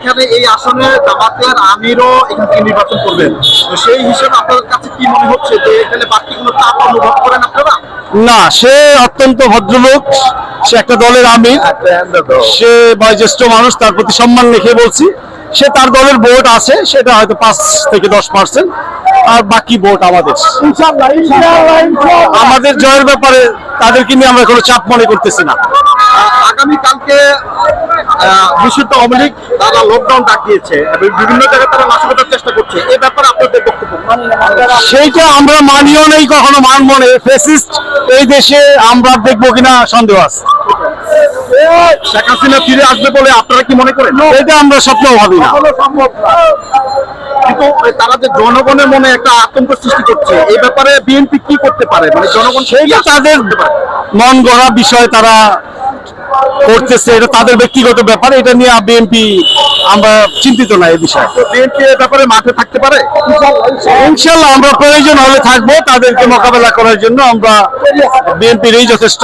এখানে এই আসনে জামাতের আমিরও এখান থেকে নির্বাচন করবেন, তো সেই হিসেবে আপনাদের কাছে কি মনে হচ্ছে যে এখানে বাড়তি কোনো চাপ অনুভব করেন আপনারা? না, সে অত্যন্ত ভদ্রলোক, সে একটা দলের আমির, সে বয়োজ্যেষ্ঠ মানুষ, তার প্রতি সম্মান রেখে বলছি। সে তার দলের ভোট আছে, সেটা হয়তো 5 থেকে 10%, আর বাকি ভোট আমাদের। আমাদের জয়ের ব্যাপারে তাদেরকে নিয়ে আমরা কোনো চাপ মনে করতেছি না। আগামী কালকে নিষিদ্ধ আওয়ামী লীগ তারা লকডাউন ডাকিয়েছে এবং বিভিন্ন জায়গায় তারা নাশকতার চেষ্টা করছে, এই ব্যাপারে আপনাদের বক্তব্য? সেইটা আমরা মানিও নেই, কখনো মানবো না। ফ্যাসিস্ট এই দেশে আমরা দেখবো কিনা সন্দেহ আছে। শেখ হাসিনা ফিরে আসবে বলে আপনারা কি মনে করেন? এটা আমরা স্বপ্নেও ভাবি না। কিন্তু তারা যে জনগণের মনে একটা আতঙ্ক সৃষ্টি করছে, এই ব্যাপারে বিএনপি কি করতে পারে? মানে জনগণ সেইটা তাদের মন গড়া বিষয়, তারা করতেছে, এটা তাদের ব্যক্তিগত ব্যাপার। এটা নিয়ে বিএনপি আমরা চিন্তিত না। এই বিষয়ে বিএনপি এর ব্যাপারে মাঠে থাকতে পারে ইনশাল্লাহ। আমরা প্রয়োজন হলে থাকবো, তাদেরকে মোকাবেলা করার জন্য আমরা বিএনপিরই যথেষ্ট।